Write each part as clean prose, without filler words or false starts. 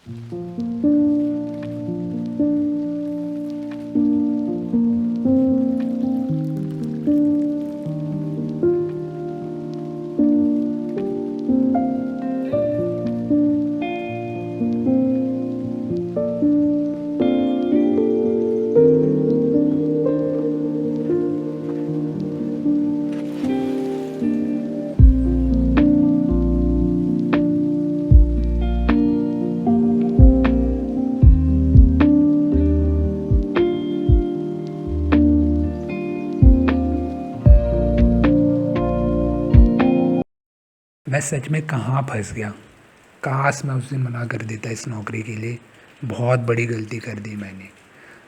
मैं सच में कहाँ फंस गया। काश मैं उस दिन मना कर देता इस नौकरी के लिए। बहुत बड़ी गलती कर दी मैंने।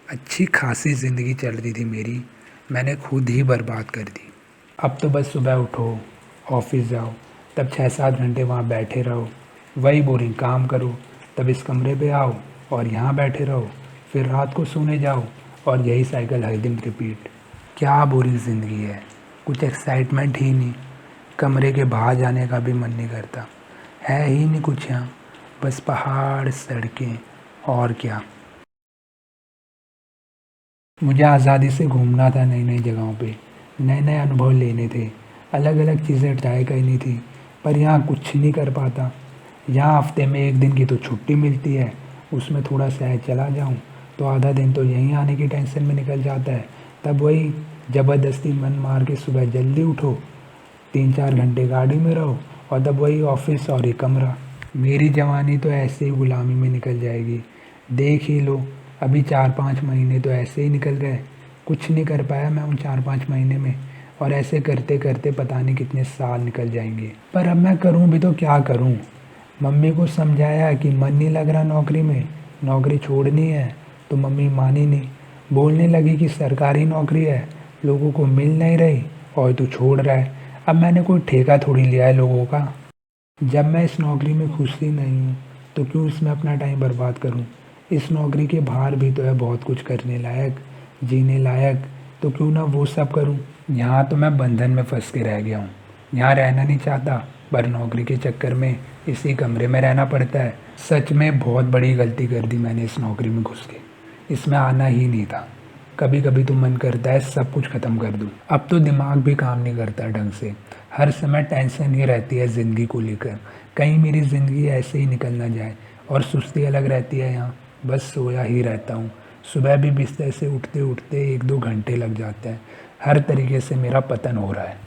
अच्छी खासी ज़िंदगी चल रही थी मेरी, मैंने खुद ही बर्बाद कर दी। अब तो बस सुबह उठो, ऑफिस जाओ, तब 6-7 घंटे वहाँ बैठे रहो, वही बोरिंग काम करो, तब इस कमरे पे आओ और यहाँ बैठे रहो, फिर रात को सोने जाओ और यही साइकिल हर दिन रिपीट। क्या बोरिंग ज़िंदगी है, कुछ एक्साइटमेंट ही नहीं। कमरे के बाहर जाने का भी मन नहीं करता, है ही नहीं कुछ यहाँ, बस पहाड़, सड़कें और क्या। मुझे आज़ादी से घूमना था नई नई जगहों पे, नए नए अनुभव लेने थे, अलग अलग चीज़ें ट्राई करनी थी, पर यहाँ कुछ नहीं कर पाता। यहाँ हफ्ते में 1 दिन की तो छुट्टी मिलती है, उसमें थोड़ा शहर चला जाऊँ तो आधा दिन तो यहीं आने की टेंशन में निकल जाता है। तब वही ज़बरदस्ती मन मार के सुबह जल्दी उठो, 3-4 घंटे गाड़ी में रहो और तब वही ऑफिस और ये कमरा। मेरी जवानी तो ऐसे ही गुलामी में निकल जाएगी। देख ही लो, अभी 4-5 महीने तो ऐसे ही निकल गए। कुछ नहीं कर पाया मैं उन 4-5 महीने में, और ऐसे करते करते पता नहीं कितने साल निकल जाएंगे। पर अब मैं करूं भी तो क्या करूं। मम्मी को समझाया कि मन नहीं लग रहा नौकरी में, नौकरी छोड़नी है, तो मम्मी मानी नहीं। बोलने लगी कि सरकारी नौकरी है, लोगों को मिल नहीं रही और तू छोड़ रहा है। अब मैंने कोई ठेका थोड़ी लिया है लोगों का। जब मैं इस नौकरी में खुश ही नहीं हूँ तो क्यों इसमें अपना टाइम बर्बाद करूँ। इस नौकरी के बाहर भी तो है बहुत कुछ करने लायक, जीने लायक, तो क्यों ना वो सब करूँ। यहाँ तो मैं बंधन में फंस के रह गया हूँ। यहाँ रहना नहीं चाहता, पर नौकरी के चक्कर में इसी कमरे में रहना पड़ता है। सच में बहुत बड़ी गलती कर दी मैंने इस नौकरी में घुस के, इसमें आना ही नहीं था। कभी कभी तो मन करता है सब कुछ ख़त्म कर दूँ। अब तो दिमाग भी काम नहीं करता ढंग से, हर समय टेंशन ही रहती है ज़िंदगी को लेकर, कहीं मेरी ज़िंदगी ऐसे ही निकल ना जाए। और सुस्ती अलग रहती है यहाँ, बस सोया ही रहता हूँ। सुबह भी बिस्तर से उठते उठते 1-2 घंटे लग जाते हैं। हर तरीके से मेरा पतन हो रहा है।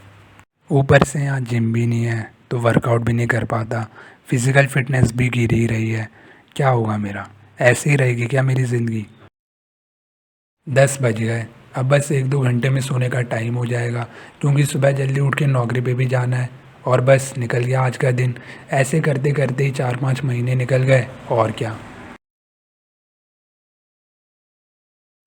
ऊपर से यहाँ जिम भी नहीं है तो वर्कआउट भी नहीं कर पाता, फिज़िकल फिटनेस भी गिर ही रही है। क्या होगा मेरा, ऐसे ही रहेगी क्या मेरी ज़िंदगी। 10 बज गए, अब बस 1-2 घंटे में सोने का टाइम हो जाएगा, क्योंकि सुबह जल्दी उठ के नौकरी पे भी जाना है। और बस निकल गया आज का दिन। ऐसे करते करते ही 4-5 महीने निकल गए और क्या।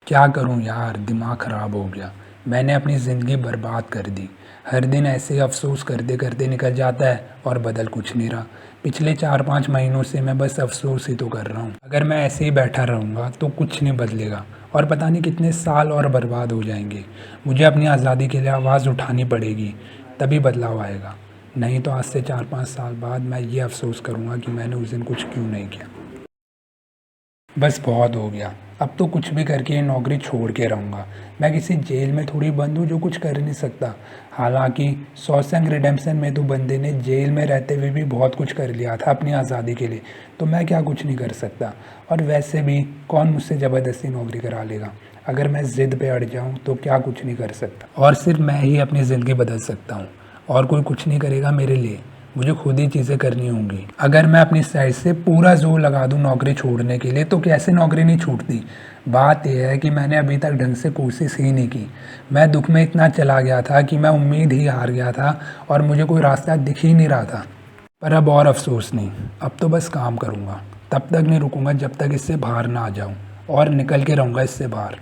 क्या करूं यार, दिमाग ख़राब हो गया। मैंने अपनी ज़िंदगी बर्बाद कर दी। हर दिन ऐसे ही अफसोस करते करते निकल जाता है और बदल कुछ नहीं रहा। पिछले 4-5 महीनों से मैं बस अफसोस ही तो कर रहा हूँ। अगर मैं ऐसे ही बैठा रहूँगा तो कुछ नहीं बदलेगा और पता नहीं कितने साल और बर्बाद हो जाएंगे। मुझे अपनी आज़ादी के लिए आवाज़ उठानी पड़ेगी, तभी बदलाव आएगा। नहीं तो आज से 4-5 साल बाद मैं ये अफसोस करूँगा कि मैंने उस दिन कुछ क्यों नहीं किया। बस बहुत हो गया, अब तो कुछ भी करके ये नौकरी छोड़ के रहूँगा। मैं किसी जेल में थोड़ी बंद हूँ जो कुछ कर नहीं सकता। हालांकि शॉशैंक रिडेम्पशन में तो बंदे ने जेल में रहते हुए भी बहुत कुछ कर लिया था अपनी आज़ादी के लिए, तो मैं क्या कुछ नहीं कर सकता। और वैसे भी कौन मुझसे ज़बरदस्ती नौकरी करा लेगा। अगर मैं ज़िद पे अड़ जाऊँ तो क्या कुछ नहीं कर सकता, और सिर्फ मैं ही अपनी ज़िंदगी बदल सकता हूँ, और कोई कुछ नहीं करेगा मेरे लिए। मुझे खुद ही चीज़ें करनी होंगी। अगर मैं अपनी साइड से पूरा जोर लगा दूं नौकरी छोड़ने के लिए तो कैसे नौकरी नहीं छूटती। बात यह है कि मैंने अभी तक ढंग से कोशिश ही नहीं की। मैं दुख में इतना चला गया था कि मैं उम्मीद ही हार गया था और मुझे कोई रास्ता दिख ही नहीं रहा था। पर अब और अफसोस नहीं, अब तो बस काम करूँगा। तब तक नहीं रुकूंगा जब तक इससे बाहर ना आ जाऊँ, और निकल के रहूँगा इससे बाहर।